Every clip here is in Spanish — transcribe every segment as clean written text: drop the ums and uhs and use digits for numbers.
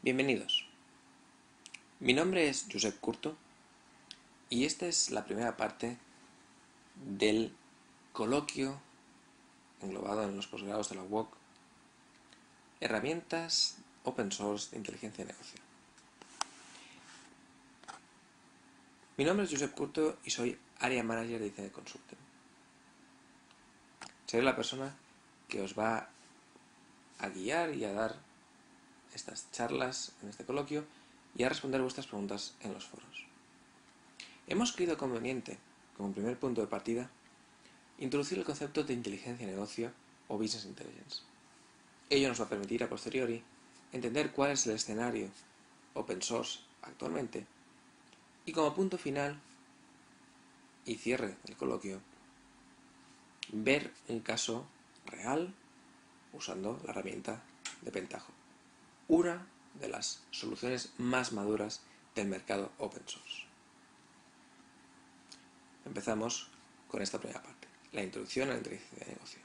Bienvenidos. Mi nombre es Josep Curto y esta es la primera parte del coloquio englobado en los posgrados de la UOC, Herramientas Open Source de Inteligencia de Negocio. Mi nombre es Josep Curto y soy Area Manager de ICD Consulting. Seré la persona que os va a guiar y a dar estas charlas en este coloquio y a responder vuestras preguntas en los foros. Hemos creído conveniente, como primer punto de partida, introducir el concepto de inteligencia de negocio o business intelligence. Ello nos va a permitir a posteriori entender cuál es el escenario open source actualmente y como punto final y cierre del coloquio, ver un caso real usando la herramienta de Pentaho, una de las soluciones más maduras del mercado open source. Empezamos con esta primera parte, la introducción a la inteligencia de negocio.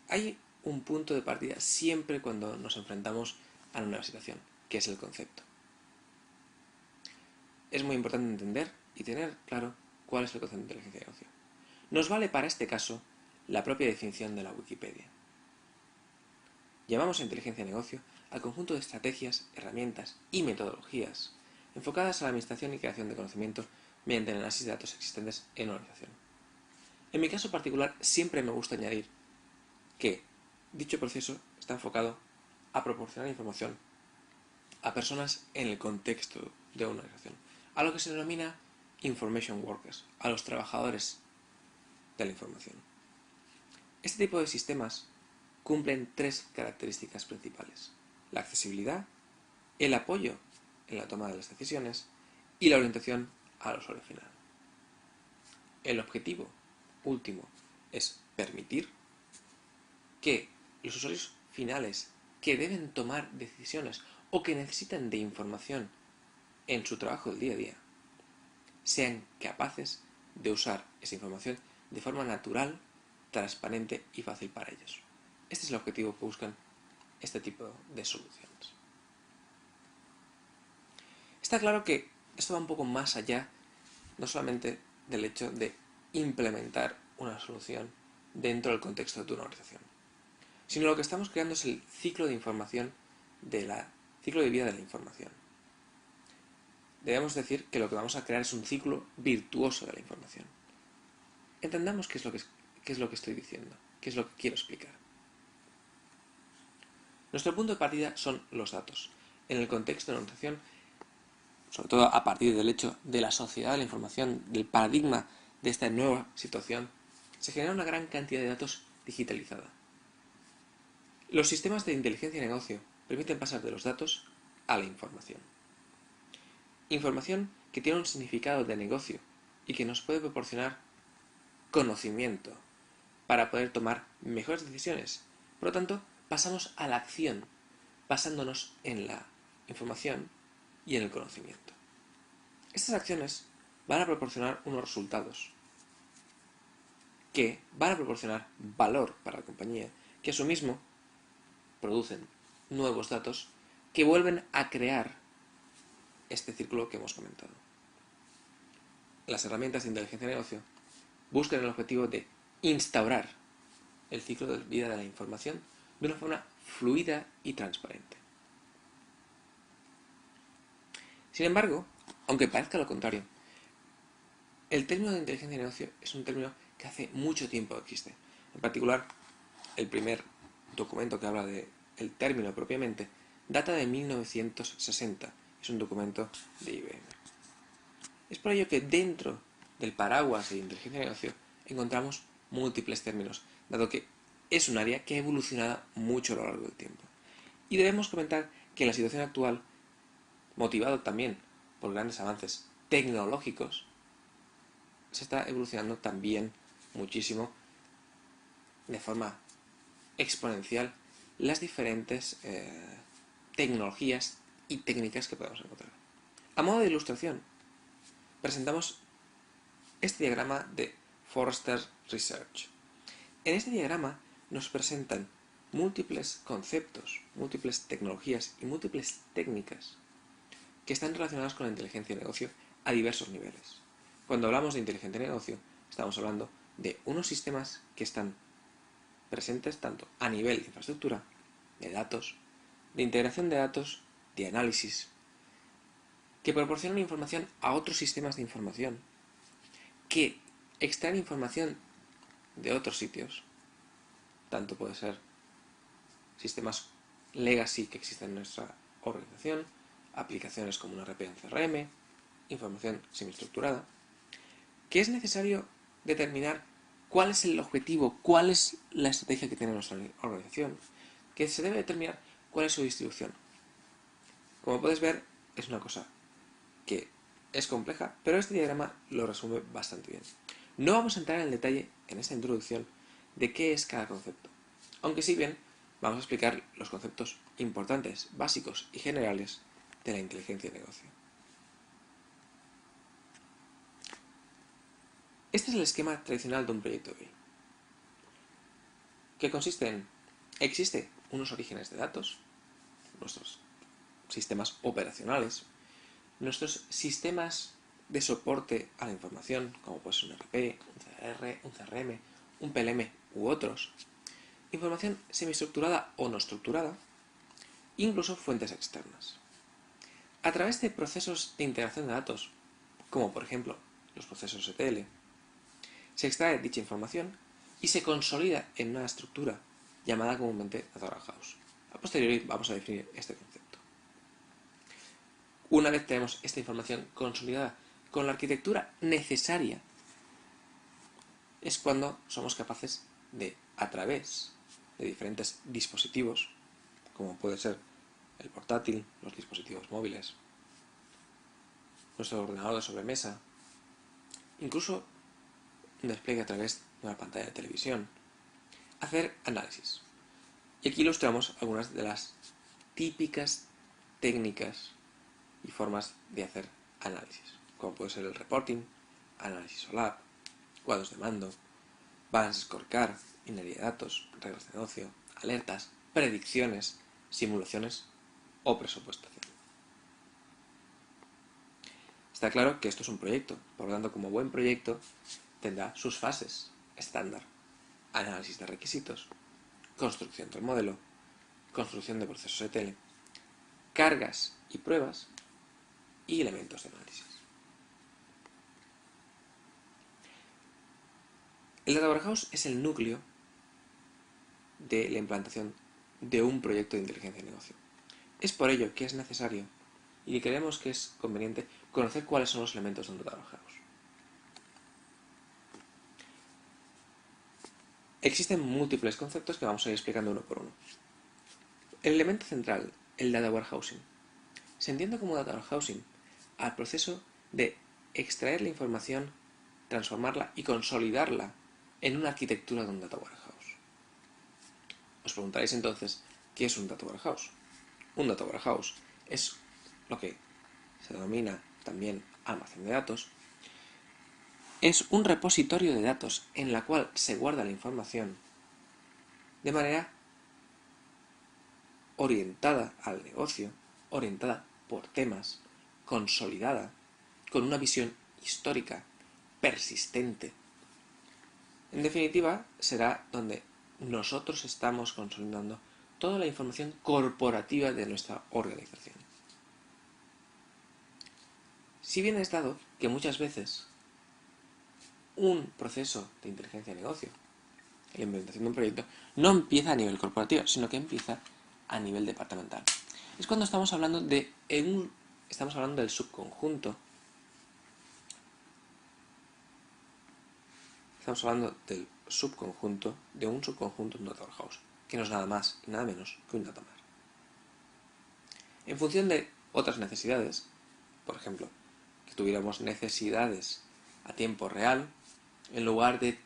Hay un punto de partida siempre cuando nos enfrentamos a una nueva situación, que es el concepto. Es muy importante entender y tener claro cuál es el concepto de inteligencia de negocio. Nos vale para este caso la propia definición de la Wikipedia. Llamamos a inteligencia de negocio al conjunto de estrategias, herramientas y metodologías enfocadas a la administración y creación de conocimiento mediante el análisis de datos existentes en una organización. En mi caso particular siempre me gusta añadir que dicho proceso está enfocado a proporcionar información a personas en el contexto de una organización, a lo que se denomina information workers, a los trabajadores de la información. Este tipo de sistemas cumplen tres características principales: la accesibilidad, el apoyo en la toma de las decisiones y la orientación al usuario final. El objetivo último es permitir que los usuarios finales que deben tomar decisiones o que necesitan de información en su trabajo del día a día sean capaces de usar esa información de forma natural, transparente y fácil para ellos. Este es el objetivo que buscan este tipo de soluciones. Está claro que esto va un poco más allá, no solamente del hecho de implementar una solución dentro del contexto de una organización, sino lo que estamos creando es el ciclo de información, ciclo de vida de la información. Debemos decir que lo que vamos a crear es un ciclo virtuoso de la información. Entendamos qué es lo que estoy diciendo, qué es lo que quiero explicar. Nuestro punto de partida son los datos. En el contexto de la organización, sobre todo a partir del hecho de la sociedad de la información, del paradigma de esta nueva situación, se genera una gran cantidad de datos digitalizada. Los sistemas de inteligencia de negocio permiten pasar de los datos a la información. Información que tiene un significado de negocio y que nos puede proporcionar conocimiento para poder tomar mejores decisiones. Por lo tanto, pasamos a la acción, basándonos en la información y en el conocimiento. Estas acciones van a proporcionar unos resultados que van a proporcionar valor para la compañía, que a su mismo producen nuevos datos que vuelven a crear este círculo que hemos comentado. Las herramientas de inteligencia de negocio buscan el objetivo de instaurar el ciclo de vida de la información de una forma fluida y transparente. Sin embargo, aunque parezca lo contrario, el término de inteligencia de negocio es un término que hace mucho tiempo existe. En particular, el primer documento que habla del término propiamente data de 1960. Es un documento de IBM. Es por ello que dentro del paraguas de inteligencia de negocio encontramos múltiples términos, dado que es un área que ha evolucionado mucho a lo largo del tiempo. Y debemos comentar que en la situación actual, motivado también por grandes avances tecnológicos, se está evolucionando también muchísimo, de forma exponencial, las diferentes tecnologías y técnicas que podemos encontrar. A modo de ilustración, presentamos este diagrama de Forrester Research. En este diagrama nos presentan múltiples conceptos, múltiples tecnologías y múltiples técnicas que están relacionadas con la inteligencia de negocio a diversos niveles. Cuando hablamos de inteligencia de negocio, estamos hablando de unos sistemas que están presentes tanto a nivel de infraestructura, de datos, de integración de datos, de análisis, que proporcionan información a otros sistemas de información, que extraen información de otros sitios, tanto puede ser sistemas legacy que existen en nuestra organización, aplicaciones como un RP o un CRM, información semiestructurada, que es necesario determinar cuál es el objetivo, cuál es la estrategia que tiene nuestra organización, que se debe determinar cuál es su distribución. Como puedes ver, es una cosa que es compleja, pero este diagrama lo resume bastante bien. No vamos a entrar en el detalle en esta introducción de qué es cada concepto, aunque sí bien vamos a explicar los conceptos importantes, básicos y generales de la inteligencia de negocio. Este es el esquema tradicional de un proyecto BI, que consiste en: existe unos orígenes de datos, nuestros sistemas operacionales, nuestros sistemas de soporte a la información, como puede ser un RP, un CRM, un PLM u otros, información semiestructurada o no estructurada, incluso fuentes externas. A través de procesos de integración de datos, como por ejemplo los procesos ETL, se extrae dicha información y se consolida en una estructura llamada comúnmente Data Warehouse. A posteriori vamos a definir este concepto. Una vez tenemos esta información consolidada con la arquitectura necesaria, es cuando somos capaces de, a través de diferentes dispositivos, como puede ser el portátil, los dispositivos móviles, nuestro ordenador de sobremesa, incluso un despliegue a través de una pantalla de televisión, hacer análisis. Y aquí ilustramos algunas de las típicas técnicas y formas de hacer análisis, como puede ser el reporting, análisis OLAP, cuadros de mando, balance scorecard, minería de datos, reglas de negocio, alertas, predicciones, simulaciones o presupuestación. Está claro que esto es un proyecto, por lo tanto, como buen proyecto, tendrá sus fases estándar: análisis de requisitos, construcción del modelo, construcción de procesos ETL, cargas y pruebas y elementos de análisis. El Data Warehouse es el núcleo de la implantación de un proyecto de inteligencia de negocio. Es por ello que es necesario y que creemos que es conveniente conocer cuáles son los elementos de un Data Warehouse. Existen múltiples conceptos que vamos a ir explicando uno por uno. El elemento central, el Data Warehousing, se entiende como Data Warehousing al proceso de extraer la información, transformarla y consolidarla en una arquitectura de un Data Warehouse. Os preguntaréis entonces, ¿qué es un Data Warehouse? Un Data Warehouse es lo que se denomina también almacén de datos. Es un repositorio de datos en la cual se guarda la información de manera orientada al negocio, orientada por temas, consolidada, con una visión histórica, persistente. En definitiva, será donde nosotros estamos consolidando toda la información corporativa de nuestra organización. Si bien es dado que muchas veces un proceso de inteligencia de negocio, la implementación de un proyecto, no empieza a nivel corporativo, sino que empieza a nivel departamental. Es cuando estamos hablando del subconjunto. Estamos hablando del subconjunto de un subconjunto de un Data Warehouse, que no es nada más y nada menos que un data mart. En función de otras necesidades, por ejemplo, que tuviéramos necesidades a tiempo real, en lugar de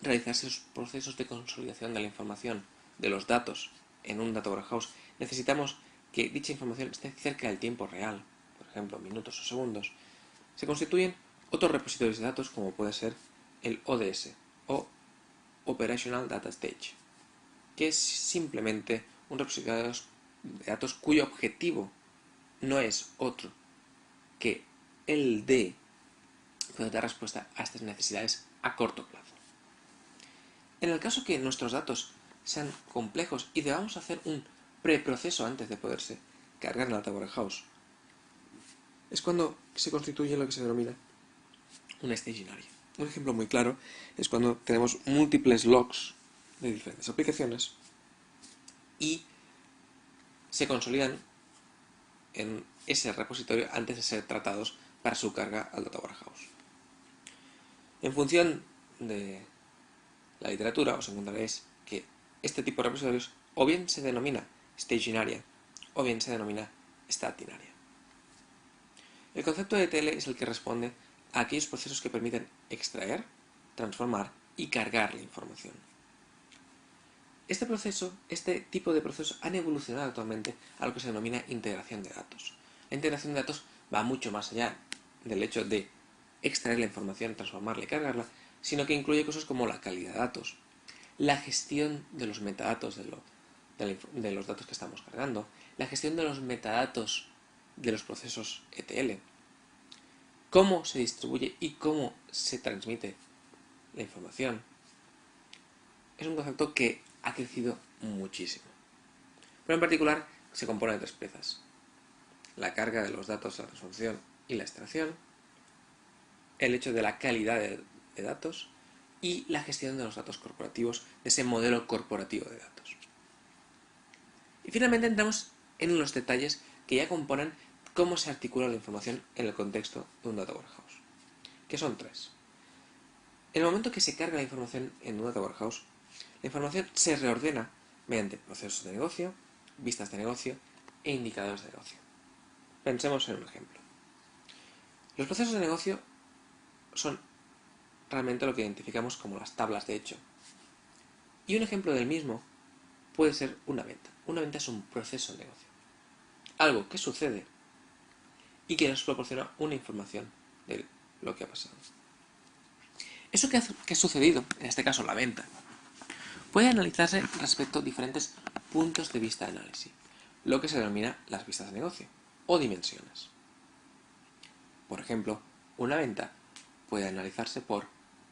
realizarse esos procesos de consolidación de la información, de los datos en un Data Warehouse, necesitamos que dicha información esté cerca del tiempo real, por ejemplo, minutos o segundos. Se constituyen otros repositorios de datos, como puede ser el ODS o Operational Data Stage. que es simplemente un repositorio de datos cuyo objetivo no es otro que el de poder dar respuesta a estas necesidades a corto plazo. En el caso que nuestros datos sean complejos y debamos hacer un preproceso antes de poderse cargar en la Data Warehouse, es cuando se constituye lo que se denomina una staging area. Un ejemplo muy claro es cuando tenemos múltiples logs de diferentes aplicaciones y se consolidan en ese repositorio antes de ser tratados para su carga al Data Warehouse. En función de la literatura os encontraréis que este tipo de repositorios o bien se denomina staging area o bien se denomina staging area. El concepto de ETL es el que responde a aquellos procesos que permiten extraer, transformar y cargar la información. Este tipo de procesos han evolucionado actualmente a lo que se denomina integración de datos. La integración de datos va mucho más allá del hecho de extraer la información, transformarla y cargarla, sino que incluye cosas como la calidad de datos, la gestión de los metadatos de los datos que estamos cargando, la gestión de los metadatos de los procesos ETL, cómo se distribuye y cómo se transmite la información. Es un concepto que ha crecido muchísimo. Pero en particular se compone de tres piezas: la carga de los datos, la transformación y la extracción, el hecho de la calidad de datos y la gestión de los datos corporativos, de ese modelo corporativo de datos. Y finalmente entramos en los detalles que ya componen cómo se articula la información en el contexto de un Data Warehouse, que son tres. En el momento que se carga la información en un Data Warehouse, la información se reordena mediante procesos de negocio, vistas de negocio e indicadores de negocio. Pensemos en un ejemplo. Los procesos de negocio son realmente lo que identificamos como las tablas de hecho. Y un ejemplo del mismo puede ser una venta. Una venta es un proceso de negocio. Algo que sucede y que nos proporciona una información de lo que ha pasado. Eso que ha sucedido, en este caso la venta, puede analizarse respecto a diferentes puntos de vista de análisis, lo que se denomina las vistas de negocio o dimensiones. Por ejemplo, una venta puede analizarse por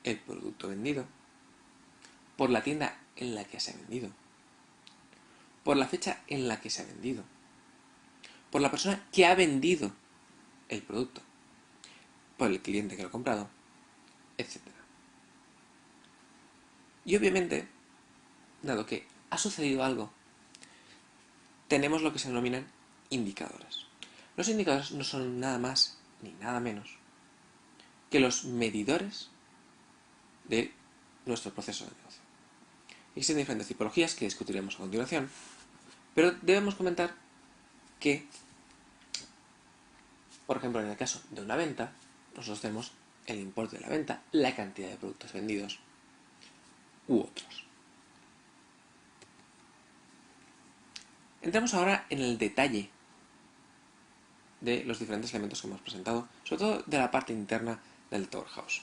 el producto vendido, por la tienda en la que se ha vendido, por la fecha en la que se ha vendido, por la persona que ha vendido el producto, por el cliente que lo ha comprado, etc. Y obviamente, dado que ha sucedido algo, tenemos lo que se denominan indicadores. Los indicadores no son nada más ni nada menos que los medidores de nuestro proceso de negocio. Existen diferentes tipologías que discutiremos a continuación, pero debemos comentar que, por ejemplo, en el caso de una venta, nosotros tenemos el importe de la venta, la cantidad de productos vendidos u otros. Entramos ahora en el detalle de los diferentes elementos que hemos presentado, sobre todo de la parte interna del Data Warehouse.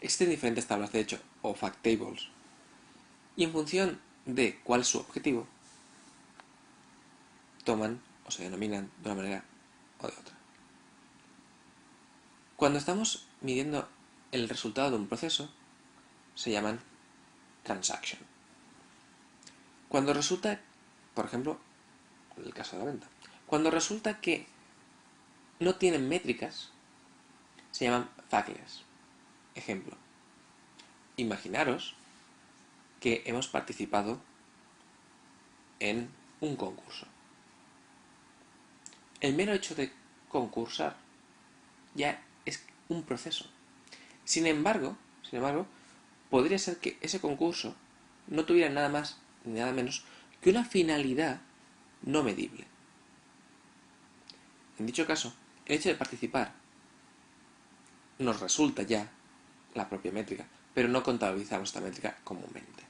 Existen diferentes tablas de hecho o fact tables, y en función de cuál es su objetivo, toman o se denominan de una manera o de otra. Cuando estamos midiendo el resultado de un proceso, se llaman transaction. Cuando resulta, por ejemplo, en el caso de la venta, cuando resulta que no tienen métricas, se llaman factless. Ejemplo: imaginaros que hemos participado en un concurso. El mero hecho de concursar ya es un proceso. Sin embargo, podría ser que ese concurso no tuviera nada más ni nada menos que una finalidad no medible. En dicho caso, el hecho de participar nos resulta ya la propia métrica, pero no contabilizamos esta métrica comúnmente.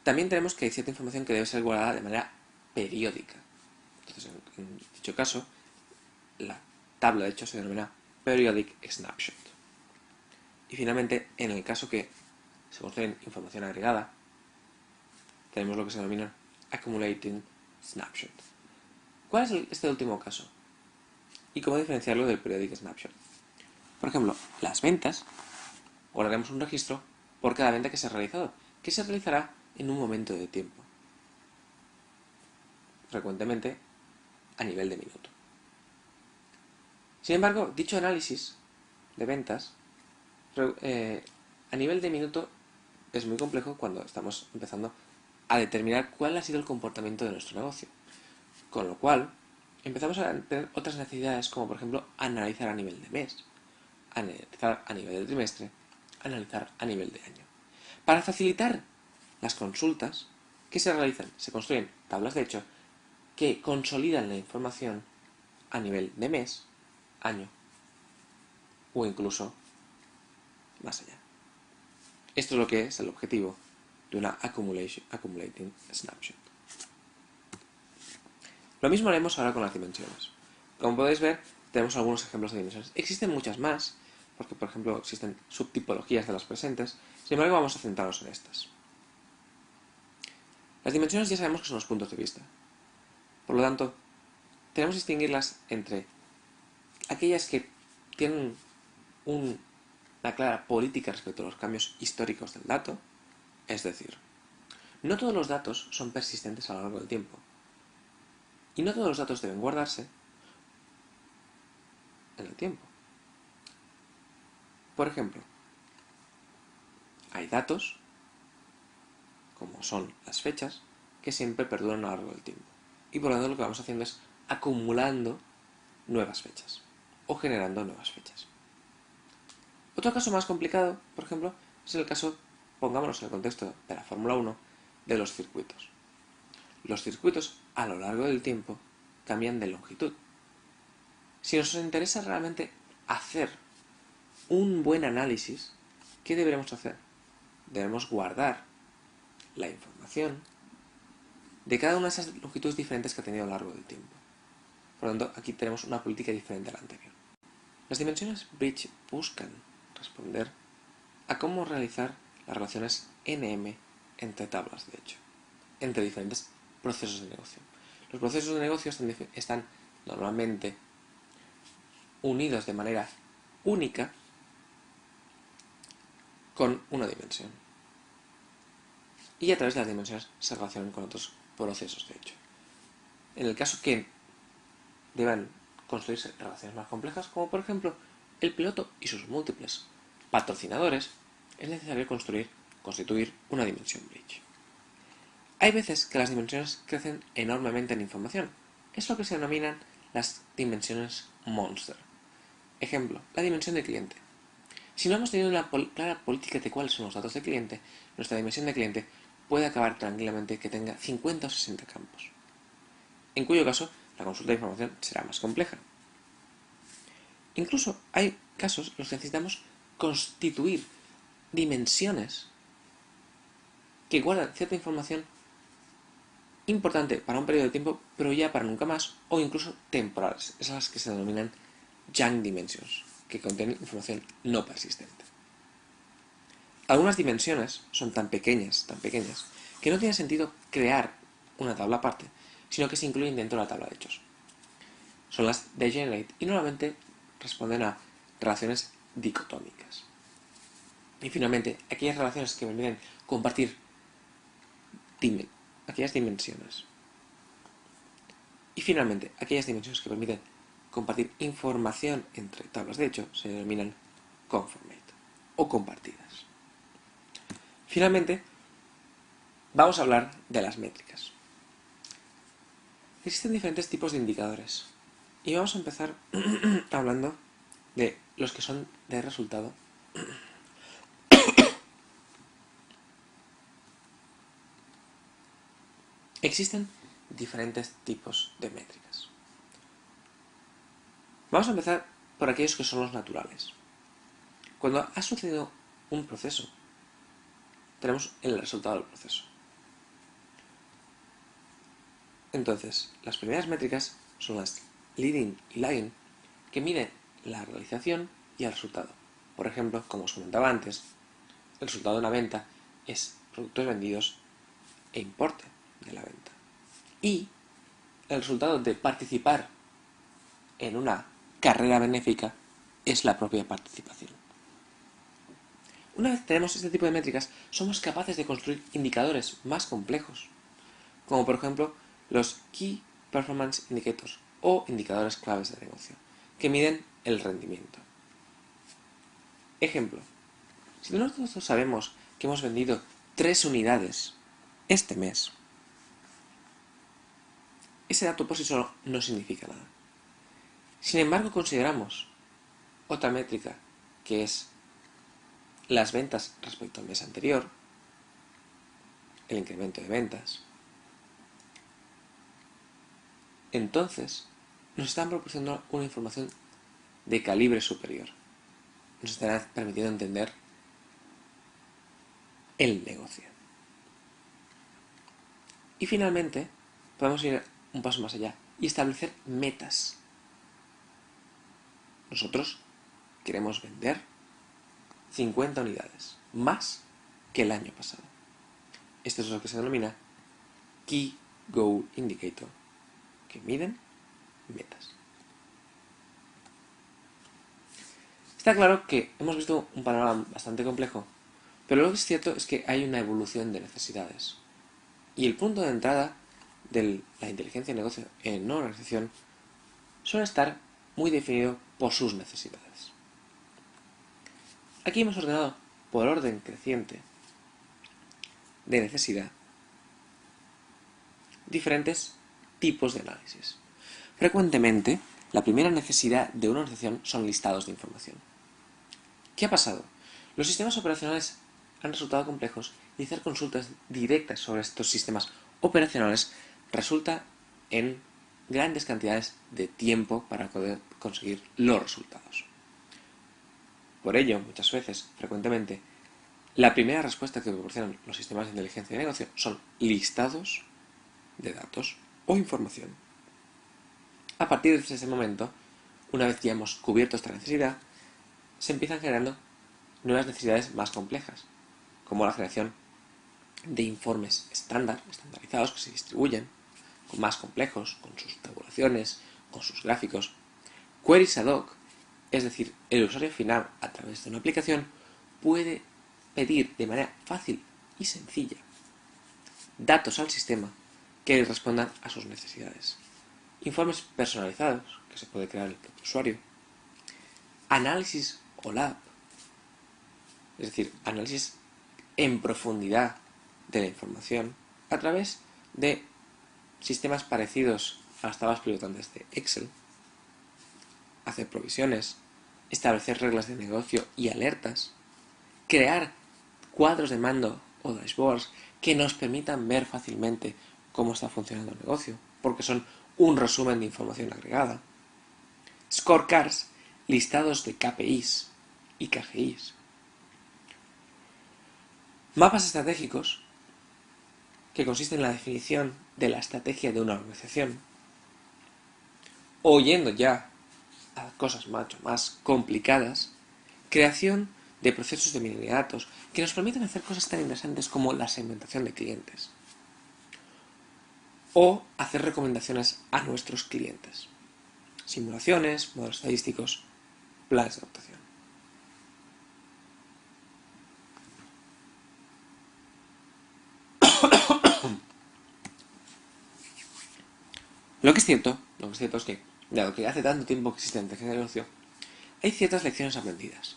También tenemos que hay cierta información que debe ser guardada de manera periódica. Entonces, en dicho caso, la tabla de hecho se denomina Periodic Snapshot. Y finalmente, en el caso que se construye información agregada, tenemos lo que se denomina accumulating snapshot. ¿Cuál es este último caso? ¿Y cómo diferenciarlo del periodic snapshot? Por ejemplo, las ventas, guardaremos un registro por cada venta que se ha realizado, que se realizará en un momento de tiempo, frecuentemente a nivel de minuto. Sin embargo, dicho análisis de ventas a nivel de minuto es muy complejo cuando estamos empezando a determinar cuál ha sido el comportamiento de nuestro negocio. Con lo cual, empezamos a tener otras necesidades como por ejemplo analizar a nivel de mes, analizar a nivel de trimestre, analizar a nivel de año. Para facilitar las consultas, ¿qué se realizan? Se construyen tablas de hecho que consolidan la información a nivel de mes, año o incluso más allá. Esto es lo que es el objetivo de una accumulating snapshot. Lo mismo haremos ahora con las dimensiones. Como podéis ver, tenemos algunos ejemplos de dimensiones. Existen muchas más, porque por ejemplo existen subtipologías de las presentes, sin embargo vamos a centrarnos en estas. Las dimensiones ya sabemos que son los puntos de vista. Por lo tanto, tenemos que distinguirlas entre aquellas que tienen una clara política respecto a los cambios históricos del dato, es decir, no todos los datos son persistentes a lo largo del tiempo, y no todos los datos deben guardarse en el tiempo. Por ejemplo, hay datos, como son las fechas, que siempre perduran a lo largo del tiempo. Y por lo tanto lo que vamos haciendo es acumulando nuevas fechas o generando nuevas fechas. Otro caso más complicado, por ejemplo, es el caso, pongámonos en el contexto de la Fórmula 1, de los circuitos. Los circuitos a lo largo del tiempo cambian de longitud. Si nos interesa realmente hacer un buen análisis, ¿qué deberemos hacer? Debemos guardar la información de cada una de esas longitudes diferentes que ha tenido a lo largo del tiempo. Por lo tanto, aquí tenemos una política diferente a la anterior. Las dimensiones Bridge buscan responder a cómo realizar las relaciones NM entre tablas de hecho, entre diferentes procesos de negocio. Los procesos de negocio están normalmente unidos de manera única con una dimensión. Y a través de las dimensiones se relacionan con otros procesos de hecho. En el caso que deban construirse relaciones más complejas, como por ejemplo el piloto y sus múltiples patrocinadores, es necesario constituir una dimensión bridge. Hay veces que las dimensiones crecen enormemente en información. Es lo que se denominan las dimensiones monster. Ejemplo, la dimensión de cliente. Si no hemos tenido una clara política de cuáles son los datos de cliente, nuestra dimensión de cliente puede acabar tranquilamente que tenga 50 o 60 campos, en cuyo caso la consulta de información será más compleja. Incluso hay casos en los que necesitamos constituir dimensiones que guardan cierta información importante para un periodo de tiempo, pero ya para nunca más, o incluso temporales, esas que se denominan junk dimensions, que contienen información no persistente. Algunas dimensiones son tan pequeñas, que no tiene sentido crear una tabla aparte, sino que se incluyen dentro de la tabla de hechos. Son las degenerate y normalmente responden a relaciones dicotómicas. Y finalmente, aquellas relaciones que permiten compartir aquellas dimensiones. Y finalmente, aquellas dimensiones que permiten compartir información entre tablas de hecho se denominan conformate o compartidas. Finalmente, vamos a hablar de las métricas. Existen diferentes tipos de indicadores y vamos a empezar hablando de los que son de resultado. Existen diferentes tipos de métricas. Vamos a empezar por aquellos que son los naturales. Cuando ha sucedido un proceso, tenemos el resultado del proceso. Entonces, las primeras métricas son las leading y lagging, que miden la realización y el resultado. Por ejemplo, como os comentaba antes, el resultado de una venta es productos vendidos e importe de la venta. Y el resultado de participar en una carrera benéfica es la propia participación. Una vez tenemos este tipo de métricas, somos capaces de construir indicadores más complejos, como por ejemplo los Key Performance Indicators o indicadores claves de negocio, que miden el rendimiento. Ejemplo, si nosotros sabemos que hemos vendido 3 unidades este mes, ese dato por sí solo no significa nada. Sin embargo, consideramos otra métrica que es las ventas respecto al mes anterior, el incremento de ventas. Entonces, nos están proporcionando una información de calibre superior. Nos estará permitiendo entender el negocio. Y finalmente, podemos ir un paso más allá y establecer metas. Nosotros queremos vender 50 unidades, más que el año pasado. Esto es lo que se denomina Key Goal Indicator, que miden metas. Está claro que hemos visto un panorama bastante complejo, pero lo que es cierto es que hay una evolución de necesidades. Y el punto de entrada de la inteligencia de negocio en una organización suele estar muy definido por sus necesidades. Aquí hemos ordenado por orden creciente de necesidad diferentes tipos de análisis. Frecuentemente, la primera necesidad de una organización son listados de información. ¿Qué ha pasado? Los sistemas operacionales han resultado complejos y hacer consultas directas sobre estos sistemas operacionales resulta en grandes cantidades de tiempo para poder conseguir los resultados. Por ello, muchas veces, frecuentemente, la primera respuesta que proporcionan los sistemas de inteligencia de negocio son listados de datos o información. A partir de ese momento, una vez ya hemos cubierto esta necesidad, se empiezan generando nuevas necesidades más complejas, como la generación de informes estandarizados que se distribuyen, más complejos, con sus tabulaciones, con sus gráficos. Queries ad hoc, es decir, el usuario final a través de una aplicación puede pedir de manera fácil y sencilla datos al sistema que le respondan a sus necesidades. Informes personalizados que se puede crear el propio usuario. Análisis OLAP, es decir, análisis en profundidad de la información a través de sistemas parecidos a las tablas pivotantes de Excel, hacer provisiones, establecer reglas de negocio y alertas, crear cuadros de mando o dashboards que nos permitan ver fácilmente cómo está funcionando el negocio, porque son un resumen de información agregada, scorecards, listados de KPIs y KGIs, mapas estratégicos, que consisten en la definición de la estrategia de una organización, o yendo ya a cosas mucho más complicadas, creación de procesos de minería de datos que nos permiten hacer cosas tan interesantes como la segmentación de clientes o hacer recomendaciones a nuestros clientes, simulaciones, modelos estadísticos, planes de adaptación. Lo que es cierto es que, dado que hace tanto tiempo que existe la inteligencia de negocio, hay ciertas lecciones aprendidas.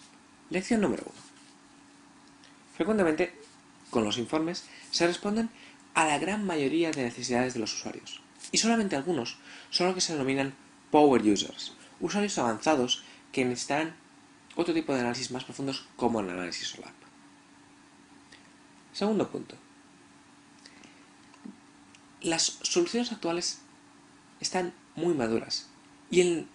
Lección número 1. Frecuentemente, con los informes, se responden a la gran mayoría de necesidades de los usuarios, y solamente algunos son lo que se denominan Power Users, usuarios avanzados que necesitarán otro tipo de análisis más profundos como el análisis OLAP. Segundo punto. Las soluciones actuales están muy maduras y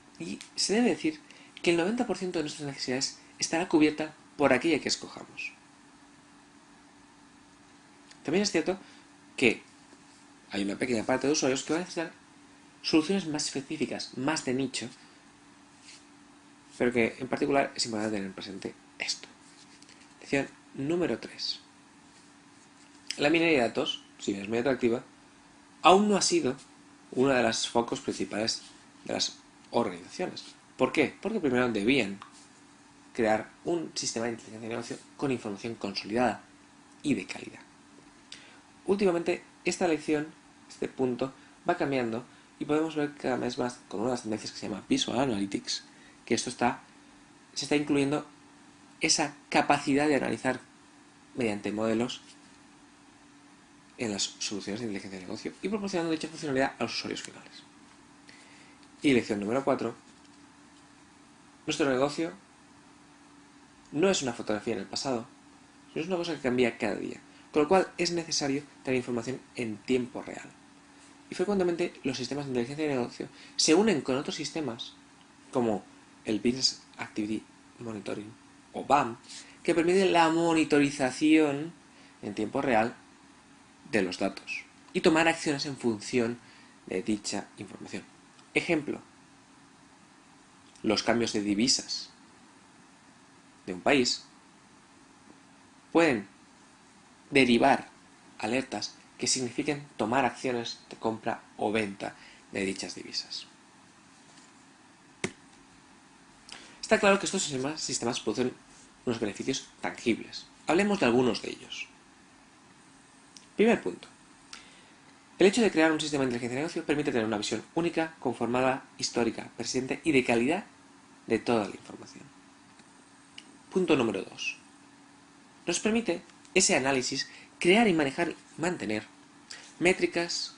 se debe decir que el 90% de nuestras necesidades estará cubierta por aquella que escojamos. También es cierto que hay una pequeña parte de usuarios que van a necesitar soluciones más específicas, más de nicho, pero que en particular es importante tener presente esto. Lección número 3. La minería de datos, si bien es muy atractiva, aún no ha sido uno de los focos principales de las organizaciones. ¿Por qué? Porque primero debían crear un sistema de inteligencia de negocio con información consolidada y de calidad. Últimamente, esta lección, este punto, va cambiando y podemos ver cada vez más con una de las tendencias que se llama Visual Analytics, que se está incluyendo esa capacidad de analizar mediante modelos en las soluciones de inteligencia de negocio y proporcionando dicha funcionalidad a los usuarios finales. Y lección número 4. Nuestro negocio no es una fotografía en el pasado, sino es una cosa que cambia cada día, con lo cual es necesario tener información en tiempo real. Y frecuentemente los sistemas de inteligencia de negocio se unen con otros sistemas, como el Business Activity Monitoring o BAM, que permite la monitorización en tiempo real de los datos y tomar acciones en función de dicha información. Ejemplo, los cambios de divisas de un país pueden derivar alertas que signifiquen tomar acciones de compra o venta de dichas divisas. Está claro que estos sistemas producen unos beneficios tangibles. Hablemos de algunos de ellos. Primer punto. El hecho de crear un sistema de inteligencia de negocio permite tener una visión única, conformada, histórica, persistente y de calidad de toda la información. Punto número 2. Nos permite ese análisis crear y manejar y mantener métricas,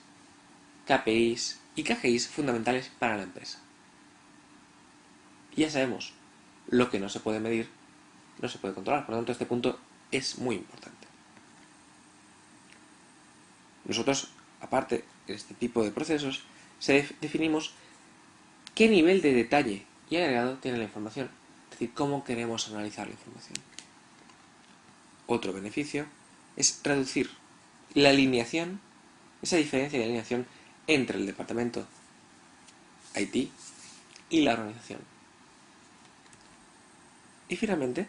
KPIs y KGIs fundamentales para la empresa. Y ya sabemos, lo que no se puede medir no se puede controlar, por lo tanto este punto es muy importante. Nosotros, aparte de este tipo de procesos, definimos qué nivel de detalle y agregado tiene la información, es decir, cómo queremos analizar la información. Otro beneficio es reducir la alineación, esa diferencia de alineación entre el departamento IT y la organización. Y finalmente,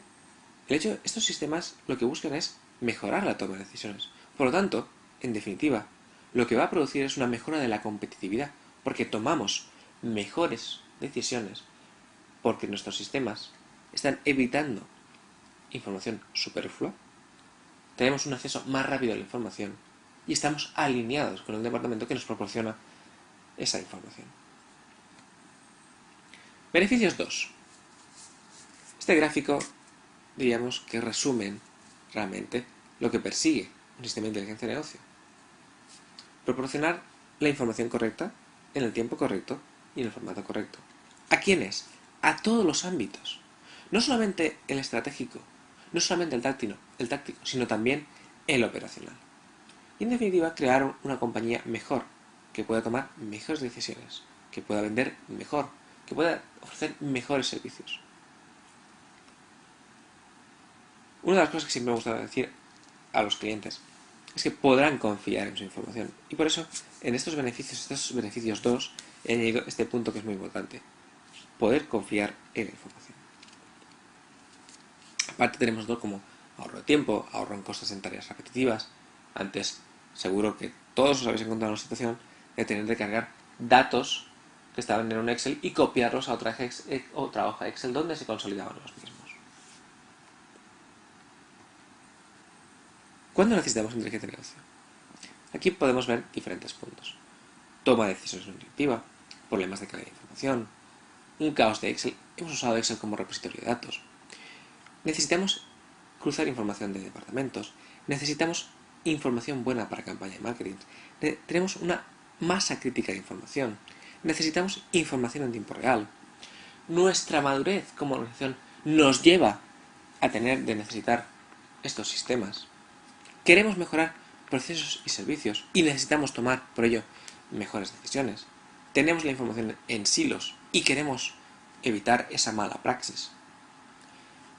estos sistemas lo que buscan es mejorar la toma de decisiones. Por lo tanto, en definitiva, lo que va a producir es una mejora de la competitividad, porque tomamos mejores decisiones, porque nuestros sistemas están evitando información superflua, tenemos un acceso más rápido a la información y estamos alineados con el departamento que nos proporciona esa información. Beneficios 2. Este gráfico, diríamos que resumen realmente lo que persigue un sistema de inteligencia de negocio. Proporcionar la información correcta, en el tiempo correcto y en el formato correcto. ¿A quiénes? A todos los ámbitos. No solamente el estratégico, no solamente el táctico, sino también el operacional. Y en definitiva, crear una compañía mejor, que pueda tomar mejores decisiones, que pueda vender mejor, que pueda ofrecer mejores servicios. Una de las cosas que siempre me gusta decir a los clientes es que podrán confiar en su información. Y por eso, en estos beneficios 2, he añadido este punto que es muy importante. Poder confiar en la información. Aparte tenemos dos como ahorro de tiempo, ahorro en costes en tareas repetitivas. Antes, seguro que todos os habéis encontrado en una situación de tener que cargar datos que estaban en un Excel y copiarlos a otra hoja Excel donde se consolidaban los mismos. ¿Cuándo necesitamos inteligencia de negocio? Aquí podemos ver diferentes puntos. Toma de decisiones no intuitiva, problemas de calidad de información, un caos de Excel. Hemos usado Excel como repositorio de datos. Necesitamos cruzar información de departamentos. Necesitamos información buena para campaña de marketing. Tenemos una masa crítica de información. Necesitamos información en tiempo real. Nuestra madurez como organización nos lleva a necesitar estos sistemas. Queremos mejorar procesos y servicios y necesitamos tomar, por ello, mejores decisiones. Tenemos la información en silos y queremos evitar esa mala praxis.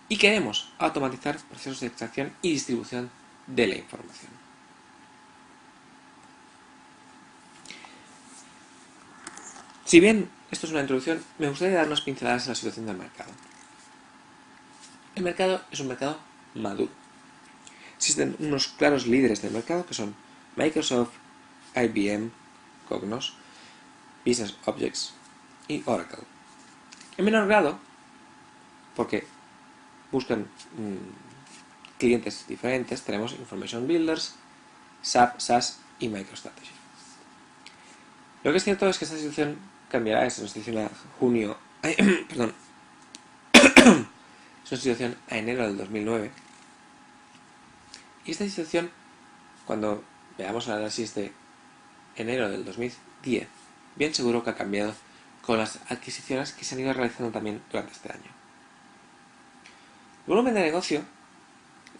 Y queremos automatizar procesos de extracción y distribución de la información. Si bien esto es una introducción, me gustaría dar unas pinceladas en la situación del mercado. El mercado es un mercado maduro. existen unos claros líderes del mercado que son Microsoft, IBM, Cognos, Business Objects y Oracle. En menor grado, porque buscan clientes diferentes, tenemos Information Builders, SAP, SAS y MicroStrategy. Lo que es cierto es que esta situación cambiará, es una situación a junio, perdón, es una situación a enero del 2009. Y esta situación, cuando veamos el análisis de enero del 2010, bien seguro que ha cambiado con las adquisiciones que se han ido realizando también durante este año. El volumen de negocio,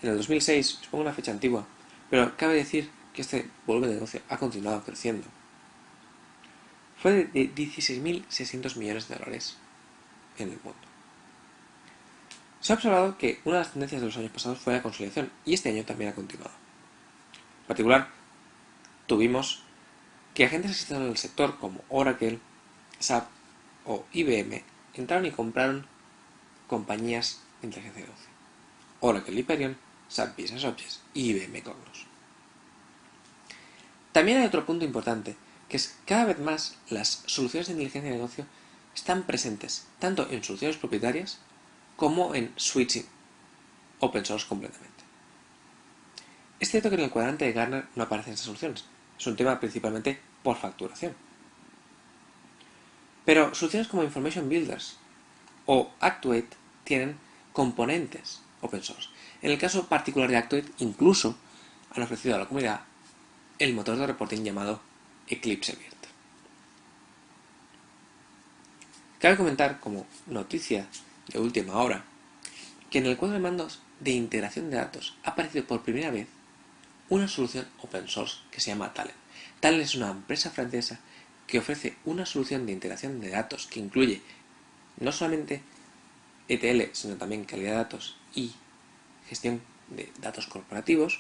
en el 2006, os pongo una fecha antigua, pero cabe decir que este volumen de negocio ha continuado creciendo. Fue de 16.600 millones de dólares en el mundo. Se ha observado que una de las tendencias de los años pasados fue la consolidación, y este año también ha continuado. En particular, tuvimos que agentes existentes en el sector como Oracle, SAP o IBM entraron y compraron compañías de inteligencia de negocio. Oracle Hyperion, SAP Business Objects y IBM Cognos. También hay otro punto importante, que es cada vez más las soluciones de inteligencia de negocio están presentes tanto en soluciones propietarias como en switching open source completamente. Es cierto que en el cuadrante de Gartner no aparecen estas soluciones, es un tema principalmente por facturación. Pero soluciones como Information Builders o Actuate tienen componentes open source. En el caso particular de Actuate, incluso han ofrecido a la comunidad el motor de reporting llamado Eclipse Virt. Cabe comentar, como noticia de última hora, que en el cuadro de mandos de integración de datos ha aparecido por primera vez una solución open source que se llama Talent. Talent es una empresa francesa que ofrece una solución de integración de datos que incluye no solamente ETL, sino también calidad de datos y gestión de datos corporativos,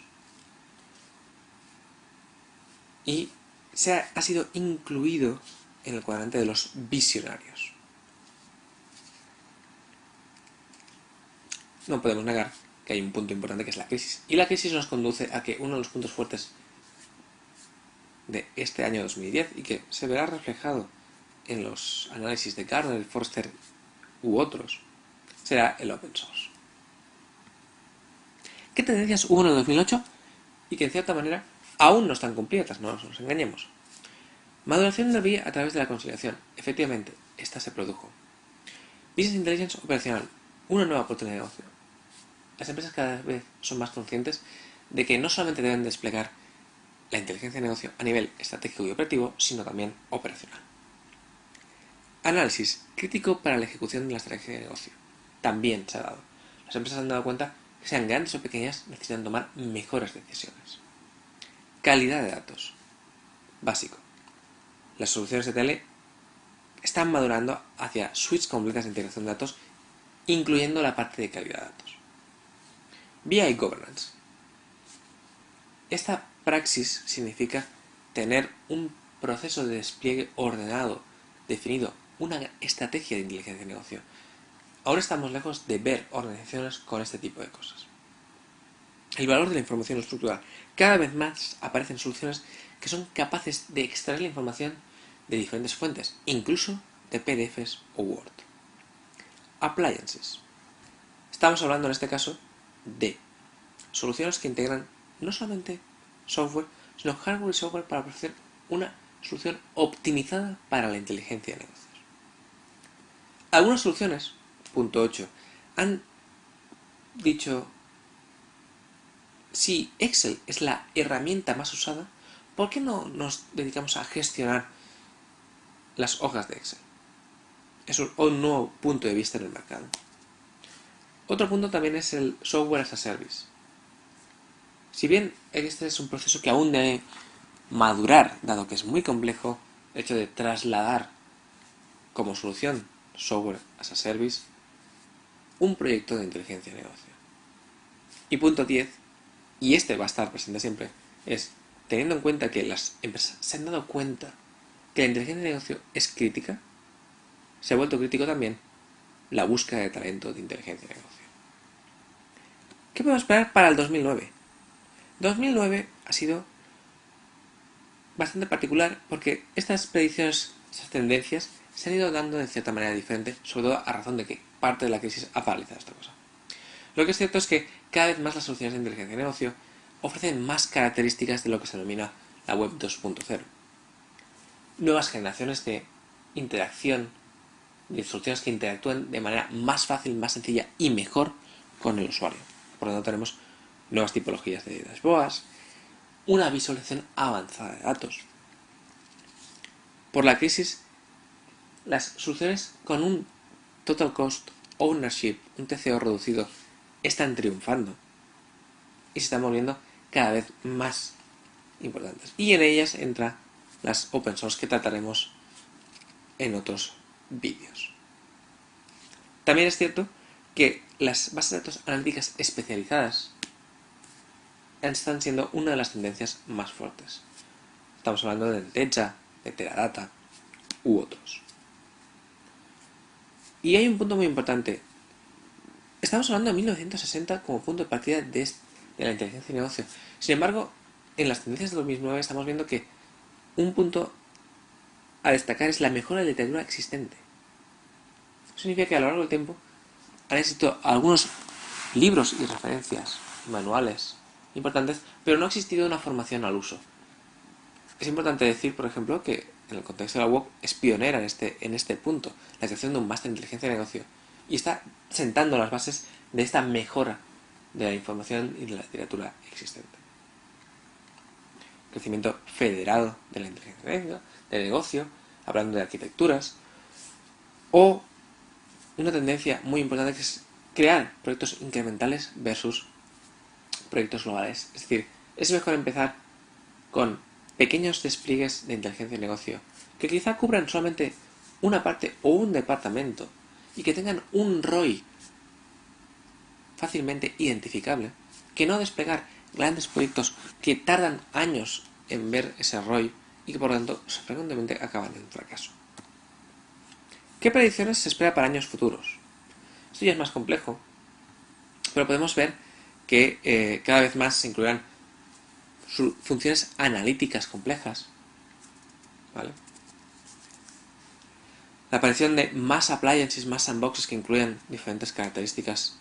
y ha sido incluido en el cuadrante de los visionarios. No podemos negar que hay un punto importante que es la crisis. Y la crisis nos conduce a que uno de los puntos fuertes de este año 2010 y que se verá reflejado en los análisis de Gartner, Forrester u otros, será el open source. ¿Qué tendencias hubo en el 2008? Y que en cierta manera aún no están cumplidas, no nos engañemos. Maduración del BI a través de la consolidación. Efectivamente, esta se produjo. Business Intelligence operacional. Una nueva oportunidad de negocio. Las empresas cada vez son más conscientes de que no solamente deben desplegar la inteligencia de negocio a nivel estratégico y operativo, sino también operacional. Análisis crítico para la ejecución de la estrategia de negocio. También se ha dado. Las empresas han dado cuenta que sean grandes o pequeñas necesitan tomar mejores decisiones. Calidad de datos. Básico. Las soluciones de tele están madurando hacia suites completas de integración de datos, incluyendo la parte de calidad de datos. BI Governance. Esta praxis significa tener un proceso de despliegue ordenado, definido, una estrategia de inteligencia de negocio. Ahora estamos lejos de ver organizaciones con este tipo de cosas. El valor de la información estructural. Cada vez más aparecen soluciones que son capaces de extraer la información de diferentes fuentes, incluso de PDFs o Word. Appliances. Estamos hablando en este caso de soluciones que integran no solamente software, sino hardware y software para ofrecer una solución optimizada para la inteligencia de negocios. Algunas soluciones, punto 8, han dicho: si Excel es la herramienta más usada, ¿por qué no nos dedicamos a gestionar las hojas de Excel? Es un nuevo punto de vista en el mercado. Otro punto también es el software as a service. Si bien este es un proceso que aún debe madurar, dado que es muy complejo el hecho de trasladar como solución software as a service un proyecto de inteligencia de negocio. Y punto 10, y este va a estar presente siempre, es teniendo en cuenta que las empresas se han dado cuenta que la inteligencia de negocio es crítica, se ha vuelto crítico también la búsqueda de talento de inteligencia de negocio. ¿Qué podemos esperar para el 2009? 2009 ha sido bastante particular porque estas predicciones, estas tendencias, se han ido dando de cierta manera diferente, sobre todo a razón de que parte de la crisis ha paralizado esta cosa. Lo que es cierto es que cada vez más las soluciones de inteligencia de negocio ofrecen más características de lo que se denomina la web 2.0. Nuevas generaciones de interacción, de soluciones que interactúen de manera más fácil, más sencilla y mejor con el usuario. Por lo tanto, tenemos nuevas tipologías de dashboards, una visualización avanzada de datos. Por la crisis, las soluciones con un Total Cost Ownership, un TCO reducido, están triunfando y se están volviendo cada vez más importantes. Y en ellas entran las open source que trataremos en otros vídeos. También es cierto que las bases de datos analíticas especializadas están siendo una de las tendencias más fuertes. Estamos hablando de Teja, de Teradata u otros. Y hay un punto muy importante. Estamos hablando de 1960 como punto de partida de la inteligencia de negocio. Sin embargo, en las tendencias de 2009 estamos viendo que un punto a destacar es la mejora de la literatura existente. Eso significa que a lo largo del tiempo han existido algunos libros y referencias, manuales importantes, pero no ha existido una formación al uso. Es importante decir, por ejemplo, que en el contexto de la web es pionera en este punto, la creación de un máster en inteligencia de negocio, y está sentando las bases de esta mejora de la información y de la literatura existente. Crecimiento federado de la inteligencia de negocio, hablando de arquitecturas, o una tendencia muy importante que es crear proyectos incrementales versus proyectos globales. Es decir, es mejor empezar con pequeños despliegues de inteligencia de negocio que quizá cubran solamente una parte o un departamento y que tengan un ROI fácilmente identificable, que no desplegar grandes proyectos que tardan años en ver ese ROI y que por lo tanto frecuentemente acaban en fracaso. ¿Qué predicciones se espera para años futuros? Esto ya es más complejo, pero podemos ver que cada vez más se incluirán funciones analíticas complejas, ¿vale? La aparición de más appliances, más sandboxes que incluyan diferentes características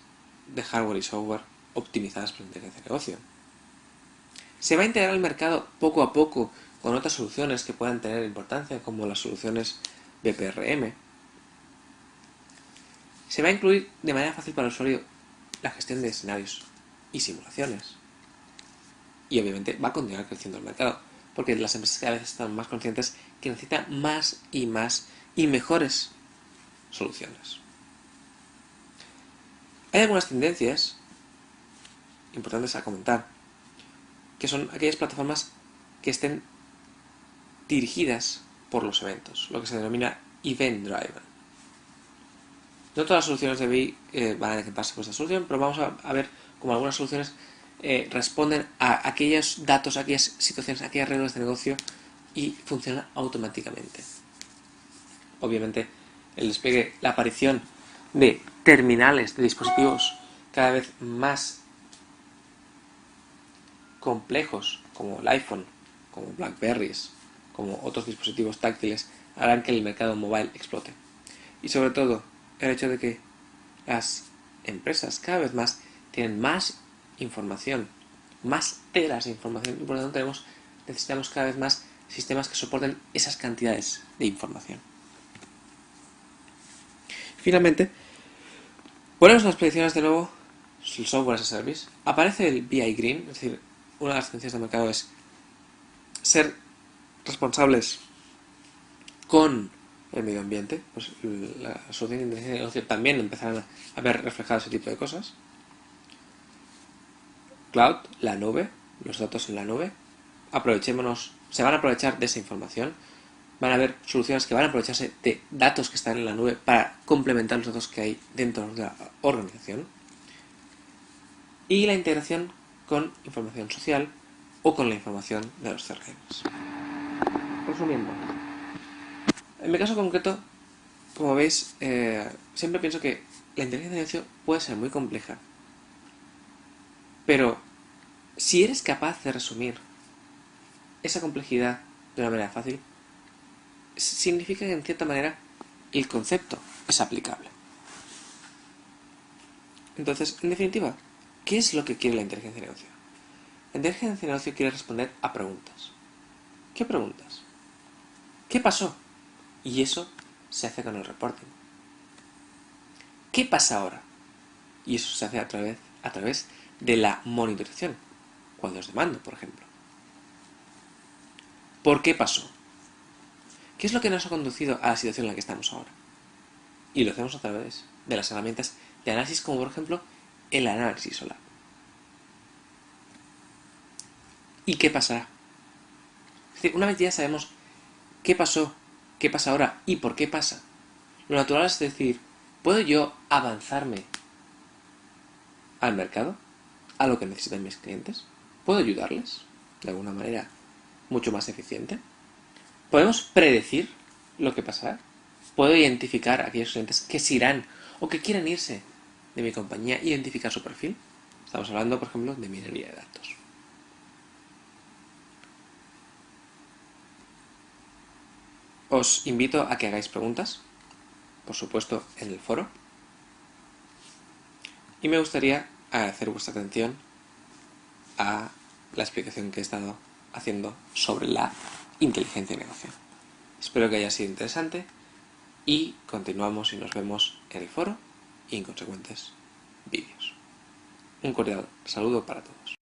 de hardware y software optimizadas por la inteligencia de negocio. Se va a integrar el mercado poco a poco con otras soluciones que puedan tener importancia, como las soluciones BPRM. Se va a incluir de manera fácil para el usuario la gestión de escenarios y simulaciones. Y obviamente va a continuar creciendo el mercado, porque las empresas cada vez están más conscientes que necesitan más y mejores soluciones. Hay algunas tendencias importantes a comentar, que son aquellas plataformas que estén dirigidas por los eventos, lo que se denomina Event Driven. No todas las soluciones de BI van a decantarse por esta solución, pero vamos a ver cómo algunas soluciones responden a aquellos datos, a aquellas situaciones, a aquellas reglas de negocio y funcionan automáticamente. Obviamente, el despliegue, la aparición de terminales, de dispositivos cada vez más complejos, como el iPhone, como Blackberries, como otros dispositivos táctiles, harán que el mercado mobile explote. Y sobre todo, el hecho de que las empresas cada vez más tienen más información, más telas de información, y por lo tanto necesitamos cada vez más sistemas que soporten esas cantidades de información. Finalmente, ponemos las predicciones de nuevo, el software as a service. Aparece el BI Green, es decir, una de las tendencias del mercado es ser responsables con el medio ambiente. Pues la solución de inteligencia de negocio también empezarán a ver reflejado ese tipo de cosas. Cloud, la nube, los datos en la nube. Aprovechémonos, se van a aprovechar de esa información. Van a haber soluciones que van a aprovecharse de datos que están en la nube para complementar los datos que hay dentro de la organización. Y la integración con información social o con la información de los CRMs. Resumiendo, en mi caso concreto, como veis, siempre pienso que la inteligencia de negocio puede ser muy compleja, pero Si eres capaz de resumir esa complejidad de una manera fácil, significa que en cierta manera el concepto es aplicable. Entonces, en definitiva, ¿qué es lo que quiere la inteligencia de negocio? La inteligencia de negocio quiere responder a preguntas. ¿Qué preguntas? ¿Qué pasó? Y eso se hace con el reporting. ¿Qué pasa ahora? Y eso se hace a través de la monitorización, cuando es de mando, por ejemplo. ¿Por qué pasó? ¿Qué es lo que nos ha conducido a la situación en la que estamos ahora? Y lo hacemos a través de las herramientas de análisis, como por ejemplo el análisis SOLAR. ¿Y qué pasará? Es decir, una vez ya sabemos qué pasó, qué pasa ahora y por qué pasa, lo natural es decir, ¿puedo yo avanzarme al mercado? ¿A lo que necesitan mis clientes? ¿Puedo ayudarles de alguna manera mucho más eficiente? ¿Podemos predecir lo que pasará? ¿Puedo identificar a aquellos clientes que se irán o que quieren irse de mi compañía, identificar su perfil? Estamos hablando, por ejemplo, de minería de datos. Os invito a que hagáis preguntas, por supuesto, en el foro. Y me gustaría agradecer vuestra atención a la explicación que he estado haciendo sobre la inteligencia de negocio. Espero que haya sido interesante y continuamos y nos vemos en el foro y en consecuentes vídeos. Un cordial saludo para todos.